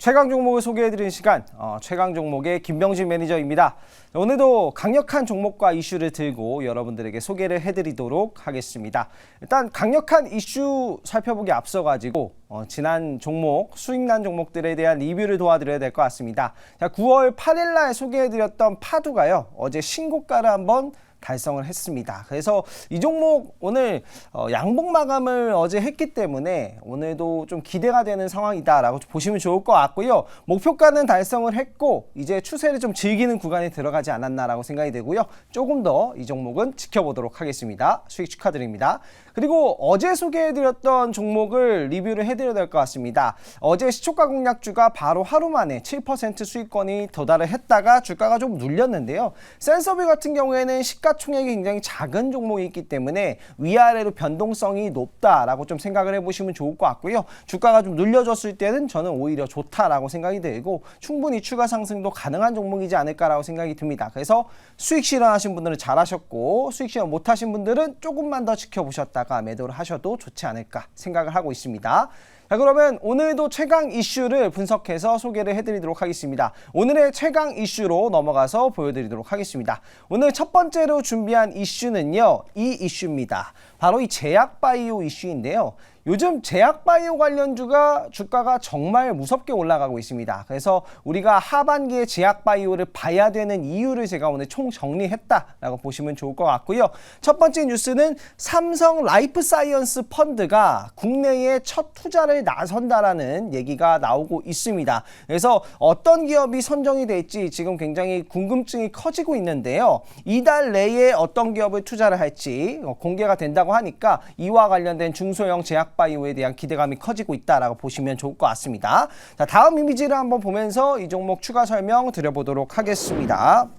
최강 종목을 소개해드리는 시간, 최강 종목의 김병진 매니저입니다. 오늘도 강력한 종목과 이슈를 들고 여러분들에게 소개를 해드리도록 하겠습니다. 일단 강력한 이슈 살펴보기 앞서가지고 지난 종목, 수익난 종목들에 대한 리뷰를 도와드려야 될 것 같습니다. 자, 9월 8일 날 소개해드렸던 파두가요, 어제 신고가를 한번 달성을 했습니다. 그래서 이 종목 오늘 양봉 마감을 어제 했기 때문에 오늘도 좀 기대가 되는 상황이다라고 보시면 좋을 것 같고요. 목표가는 달성을 했고 이제 추세를 좀 즐기는 구간에 들어가지 않았나라고 생각이 되고요. 조금 더 이 종목은 지켜보도록 하겠습니다. 수익 축하드립니다. 그리고 어제 소개해드렸던 종목을 리뷰를 해드려야 될 것 같습니다. 어제 시초가 공략주가 바로 하루 만에 7% 수익권이 도달을 했다가 주가가 좀 눌렸는데요. 센서비 같은 경우에는 시가총액이 굉장히 작은 종목이 있기 때문에 위아래로 변동성이 높다라고 좀 생각을 해보시면 좋을 것 같고요. 주가가 좀 눌려졌을 때는 저는 오히려 좋다라고 생각이 들고 충분히 추가 상승도 가능한 종목이지 않을까라고 생각이 듭니다. 그래서 수익 실현하신 분들은 잘하셨고 수익 실현 못하신 분들은 조금만 더 지켜보셨다가 매도를 하셔도 좋지 않을까 생각을 하고 있습니다. 자, 그러면 오늘도 최강 이슈를 분석해서 소개를 해드리도록 하겠습니다. 오늘의 최강 이슈로 넘어가서 보여드리도록 하겠습니다. 오늘 첫 번째로 준비한 이슈는요, 이 이슈입니다. 바로 이 제약바이오 이슈인데요. 요즘 제약바이오 관련주가 주가가 정말 무섭게 올라가고 있습니다. 그래서 우리가 하반기에 제약바이오를 봐야 되는 이유를 제가 오늘 총 정리했다라고 보시면 좋을 것 같고요. 첫 번째 뉴스는 삼성 라이프사이언스 펀드가 국내에 첫 투자를 나선다라는 얘기가 나오고 있습니다. 그래서 어떤 기업이 선정이 될지 지금 굉장히 궁금증이 커지고 있는데요. 이달 내에 어떤 기업을 투자를 할지 공개가 된다고 하니까 이와 관련된 중소형 제약바이오에 대한 기대감이 커지고 있다라고 보시면 좋을 것 같습니다. 자, 다음 이미지를 한번 보면서 이 종목 추가 설명 드려보도록 하겠습니다.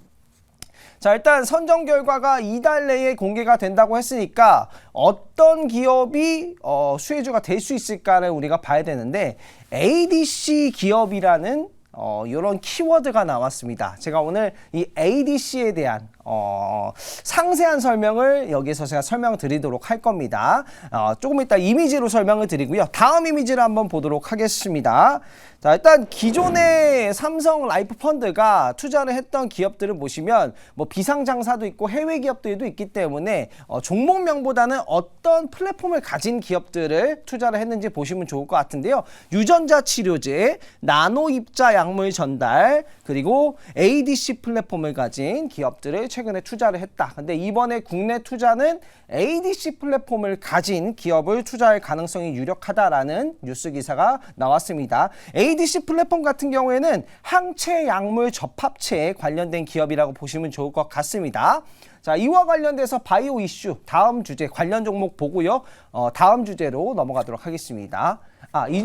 자, 일단 선정 결과가 이달 내에 공개가 된다고 했으니까 어떤 기업이 수혜주가 될 수 있을까를 우리가 봐야 되는데 ADC 기업이라는 이런 키워드가 나왔습니다. 제가 오늘 이 ADC에 대한 상세한 설명을 여기서 제가 설명드리도록 할 겁니다. 조금 이따 이미지로 설명을 드리고요. 다음 이미지를 한번 보도록 하겠습니다. 자, 일단 기존의 삼성 라이프 펀드가 투자를 했던 기업들을 보시면 뭐 비상장사도 있고 해외 기업들도 있기 때문에 종목명보다는 어떤 플랫폼을 가진 기업들을 투자를 했는지 보시면 좋을 것 같은데요. 유전자 치료제, 나노 입자 약물 전달, 그리고 ADC 플랫폼을 가진 기업들을 최근에 투자를 했다. 근데 이번에 국내 투자는 ADC 플랫폼을 가진 기업을 투자할 가능성이 유력하다라는 뉴스 기사가 나왔습니다. ADC 플랫폼 같은 경우에는 항체 약물 접합체에 관련된 기업이라고 보시면 좋을 것 같습니다. 자, 이와 관련돼서 바이오 이슈 다음 주제 관련 종목 보고요. 다음 주제로 넘어가도록 하겠습니다. 이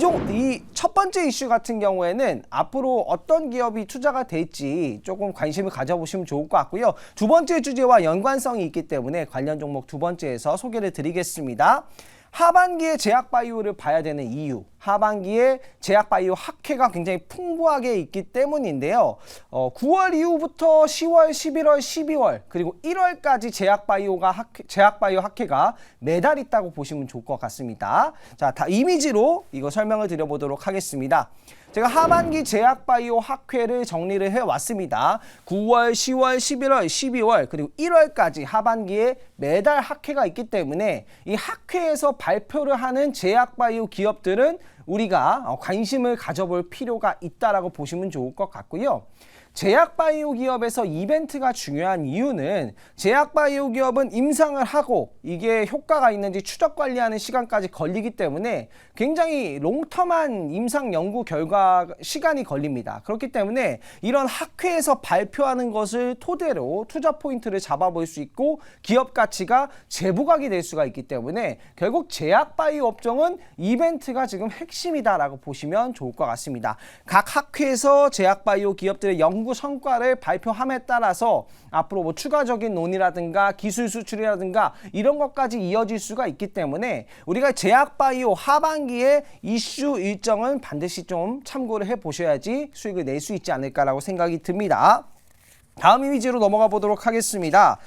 첫 번째 이슈 같은 경우에는 앞으로 어떤 기업이 투자가 될지 조금 관심을 가져보시면 좋을 것 같고요. 두 번째 주제와 연관성이 있기 때문에 관련 종목 두 번째에서 소개를 드리겠습니다. 하반기에 제약바이오를 봐야 되는 이유, 하반기에 제약바이오 학회가 굉장히 풍부하게 있기 때문인데요. 9월 이후부터 10월, 11월, 12월 그리고 1월까지 제약바이오 학회가 매달 있다고 보시면 좋을 것 같습니다. 자, 다 이미지로 이거 설명을 드려보도록 하겠습니다. 제가 하반기 제약바이오 학회를 정리를 해왔습니다. 9월, 10월, 11월, 12월 그리고 1월까지 하반기에 매달 학회가 있기 때문에 이 학회에서 발표를 하는 제약바이오 기업들은 우리가 관심을 가져볼 필요가 있다라고 보시면 좋을 것 같고요. 제약바이오 기업에서 이벤트가 중요한 이유는 제약바이오 기업은 임상을 하고 이게 효과가 있는지 추적 관리하는 시간까지 걸리기 때문에 굉장히 롱텀한 임상 연구 결과 시간이 걸립니다. 그렇기 때문에 이런 학회에서 발표하는 것을 토대로 투자 포인트를 잡아볼 수 있고 기업 가치가 재부각이 될 수가 있기 때문에 결국 제약바이오 업종은 이벤트가 지금 핵심이다라고 보시면 좋을 것 같습니다. 각 학회에서 제약바이오 기업들의 연구 성과를 발표함에 따라서 앞으로 뭐 추가적인 논의라든가 기술 수출이라든가 이런 것까지 이어질 수가 있기 때문에 우리가 제약바이오 하반기에 이슈 일정은 반드시 좀 참고를 해 보셔야지 수익을 낼 수 있지 않을까라고 생각이 듭니다. 다음 이미지로 넘어가 보도록 하겠습니다.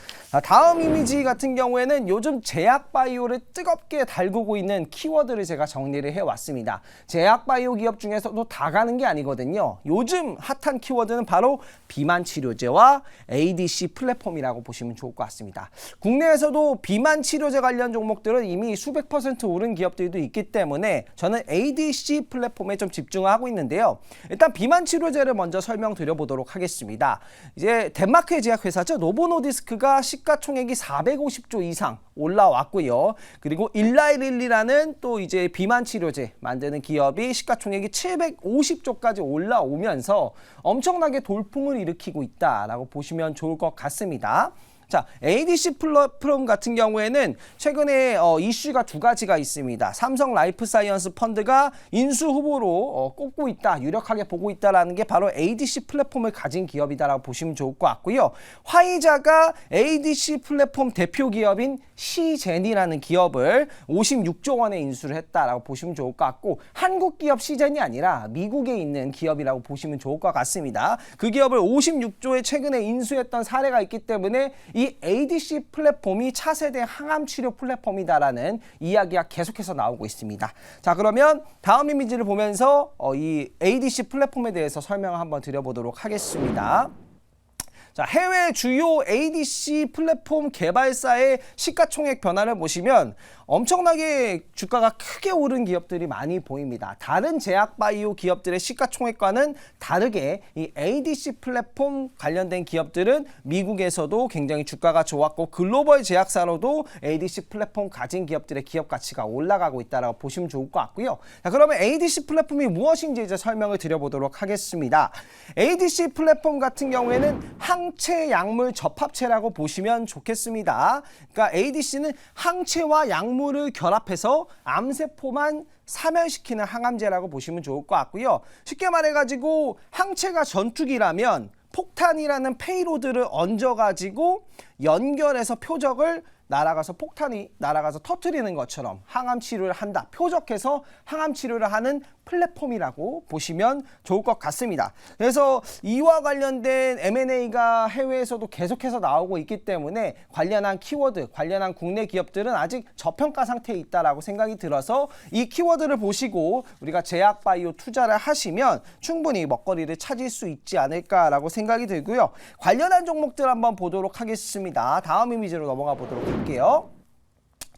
다음 이미지 같은 경우에는 요즘 제약바이오를 뜨겁게 달구고 있는 키워드를 제가 정리를 해왔습니다. 제약바이오 기업 중에서도 다 가는 게 아니거든요. 요즘 핫한 키워드는 바로 비만 치료제와 ADC 플랫폼이라고 보시면 좋을 것 같습니다. 국내에서도 비만 치료제 관련 종목들은 이미 수백 % 오른 기업들도 있기 때문에 저는 ADC 플랫폼에 좀 집중을 하고 있는데요. 일단 비만 치료제를 먼저 설명드려보도록 하겠습니다. 이제 덴마크의 제약회사죠. 노보노디스크가 시가총액이 450조 이상 올라왔고요. 그리고 일라이릴리라는 또 이제 비만 치료제 만드는 기업이 시가총액이 750조까지 올라오면서 엄청나게 돌풍을 일으키고 있다라고 보시면 좋을 것 같습니다. 자, ADC 플랫폼 같은 경우에는 최근에 이슈가 두 가지가 있습니다. 삼성 라이프사이언스 펀드가 인수 후보로 꼽고 있다, 유력하게 보고 있다라는 게 바로 ADC 플랫폼을 가진 기업이다라고 보시면 좋을 것 같고요. 화이자가 ADC 플랫폼 대표 기업인 시젠이라는 기업을 56조 원에 인수를 했다라고 보시면 좋을 것 같고, 한국 기업 시젠이 아니라 미국에 있는 기업이라고 보시면 좋을 것 같습니다. 그 기업을 56조에 최근에 인수했던 사례가 있기 때문에 이 ADC 플랫폼이 차세대 항암 치료 플랫폼이다라는 이야기가 계속해서 나오고 있습니다. 자, 그러면 다음 이미지를 보면서 이 ADC 플랫폼에 대해서 설명을 한번 드려보도록 하겠습니다. 자, 해외 주요 ADC 플랫폼 개발사의 시가총액 변화를 보시면 엄청나게 주가가 크게 오른 기업들이 많이 보입니다. 다른 제약바이오 기업들의 시가총액과는 다르게 이 ADC 플랫폼 관련된 기업들은 미국에서도 굉장히 주가가 좋았고, 글로벌 제약사로도 ADC 플랫폼 가진 기업들의 기업 가치가 올라가고 있다고 보시면 좋을 것 같고요. 자, 그러면 ADC 플랫폼이 무엇인지 이제 설명을 드려보도록 하겠습니다. ADC 플랫폼 같은 경우에는 항체 약물 접합체라고 보시면 좋겠습니다. 그러니까 ADC는 항체와 약물을 결합해서 암세포만 사멸시키는 항암제라고 보시면 좋을 것 같고요. 쉽게 말해가지고 항체가 전투기라면 폭탄이라는 페이로드를 얹어가지고 연결해서 표적을 날아가서 폭탄이 날아가서 터뜨리는 것처럼 항암 치료를 한다. 표적해서 항암 치료를 하는 플랫폼이라고 보시면 좋을 것 같습니다. 그래서 이와 관련된 M&A가 해외에서도 계속해서 나오고 있기 때문에 관련한 키워드, 관련한 국내 기업들은 아직 저평가 상태에 있다라고 생각이 들어서 이 키워드를 보시고 우리가 제약바이오 투자를 하시면 충분히 먹거리를 찾을 수 있지 않을까라고 생각이 들고요. 관련한 종목들 한번 보도록 하겠습니다. 다음 이미지로 넘어가 보도록 할게요.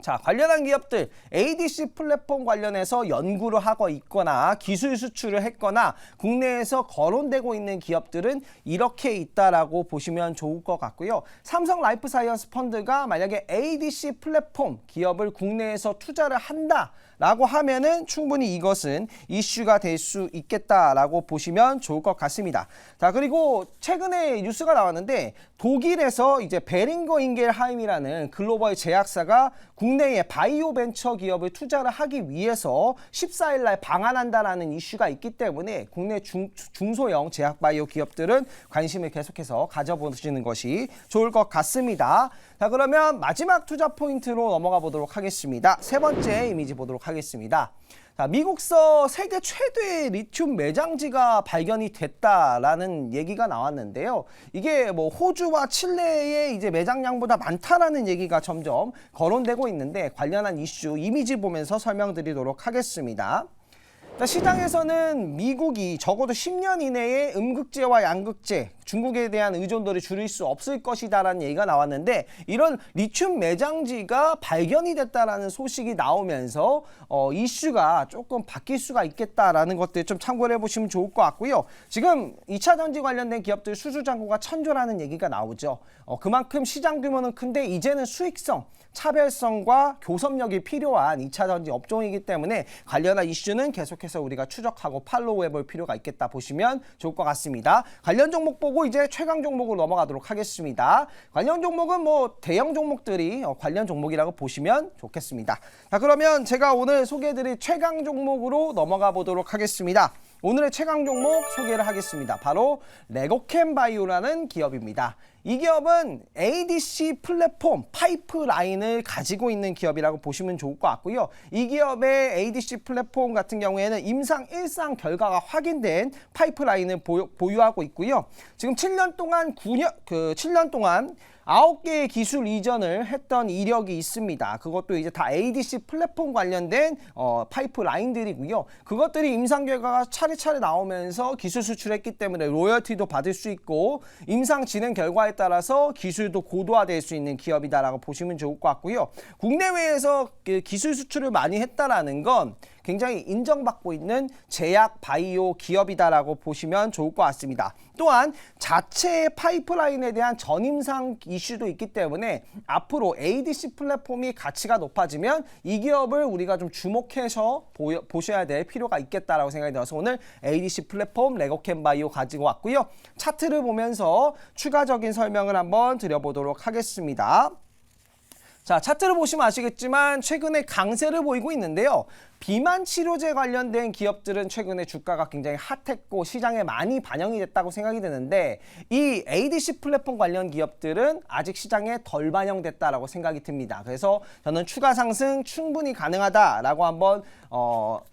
자, 관련한 기업들 ADC 플랫폼 관련해서 연구를 하고 있거나 기술 수출을 했거나 국내에서 거론되고 있는 기업들은 이렇게 있다라고 보시면 좋을 것 같고요. 삼성 라이프사이언스 펀드가 만약에 ADC 플랫폼 기업을 국내에서 투자를 한다라고 하면은 충분히 이것은 이슈가 될 수 있겠다라고 보시면 좋을 것 같습니다. 자, 그리고 최근에 뉴스가 나왔는데 독일에서 이제 베링거 인겔하임이라는 글로벌 제약사가 국내의 바이오 벤처 기업을 투자를 하기 위해서 14일 날 방한한다라는 이슈가 있기 때문에 국내 중소형 제약바이오 기업들은 관심을 계속해서 가져보시는 것이 좋을 것 같습니다. 자, 그러면 마지막 투자 포인트로 넘어가 보도록 하겠습니다. 세 번째 이미지 보도록 하겠습니다. 자, 미국서 세계 최대의 리튬 매장지가 발견이 됐다라는 얘기가 나왔는데요. 이게 뭐 호주와 칠레의 이제 매장량보다 많다라는 얘기가 점점 거론되고 있는데 관련한 이슈 이미지 보면서 설명드리도록 하겠습니다. 시장에서는 미국이 적어도 10년 이내에 음극재와 양극재, 중국에 대한 의존도를 줄일 수 없을 것이다라는 얘기가 나왔는데 이런 리튬 매장지가 발견이 됐다라는 소식이 나오면서 이슈가 조금 바뀔 수가 있겠다라는 것들 좀 참고를 해보시면 좋을 것 같고요. 지금 2차 전지 관련된 기업들 수주 잔고가 천조라는 얘기가 나오죠. 그만큼 시장 규모는 큰데 이제는 수익성, 차별성과 교섭력이 필요한 2차 전지 업종이기 때문에 관련한 이슈는 계속해서 우리가 추적하고 팔로우 해볼 필요가 있겠다 보시면 좋을 것 같습니다. 관련 종목 보고 이제 최강 종목으로 넘어가도록 하겠습니다. 관련 종목은 뭐 대형 종목들이 관련 종목이라고 보시면 좋겠습니다. 자, 그러면 제가 오늘 소개해드릴 최강 종목으로 넘어가 보도록 하겠습니다. 오늘의 최강 종목 소개를 하겠습니다. 바로 레고캠 바이오라는 기업입니다. 이 기업은 ADC 플랫폼 파이프라인을 가지고 있는 기업이라고 보시면 좋을 것 같고요. 이 기업의 ADC 플랫폼 같은 경우에는 임상 1상 결과가 확인된 파이프라인을 보유하고 있고요. 지금 7년 동안 9개의 기술 이전을 했던 이력이 있습니다. 그것도 이제 다 ADC 플랫폼 관련된 파이프라인들이고요. 그것들이 임상 결과가 차례차례 나오면서 기술 수출했기 때문에 로열티도 받을 수 있고 임상 진행 결과에 따라서 기술도 고도화될 수 있는 기업이다라고 보시면 좋을 것 같고요. 국내외에서 기술 수출을 많이 했다라는 건 굉장히 인정받고 있는 제약 바이오 기업이다라고 보시면 좋을 것 같습니다. 또한 자체 파이프라인에 대한 전임상 이슈도 있기 때문에 앞으로 ADC 플랫폼이 가치가 높아지면 이 기업을 우리가 좀 주목해서 보셔야 될 필요가 있겠다라고 생각이 들어서 오늘 ADC 플랫폼 레고캠 바이오 가지고 왔고요. 차트를 보면서 추가적인 설명을 한번 드려보도록 하겠습니다. 자, 차트를 보시면 아시겠지만 최근에 강세를 보이고 있는데요. 비만 치료제 관련된 기업들은 최근에 주가가 굉장히 핫했고 시장에 많이 반영이 됐다고 생각이 드는데 이 ADC 플랫폼 관련 기업들은 아직 시장에 덜 반영됐다라고 생각이 듭니다. 그래서 저는 추가 상승 충분히 가능하다라고 한번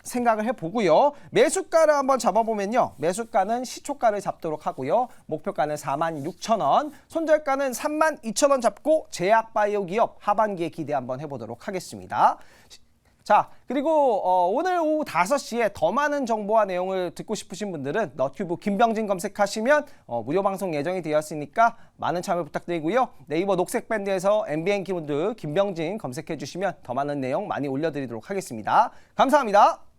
생각을 해보고요. 매수가를 한번 잡아보면요. 매수가는 시초가를 잡도록 하고요. 목표가는 46,000원, 손절가는 32,000원 잡고 제약바이오 기업 하반기에 기대 한번 해보도록 하겠습니다. 자, 그리고 오늘 오후 5시에 더 많은 정보와 내용을 듣고 싶으신 분들은 너튜브 김병진 검색하시면 무료 방송 예정이 되었으니까 많은 참여 부탁드리고요. 네이버 녹색밴드에서 MBN 키워드 김병진 검색해 주시면 더 많은 내용 많이 올려드리도록 하겠습니다. 감사합니다.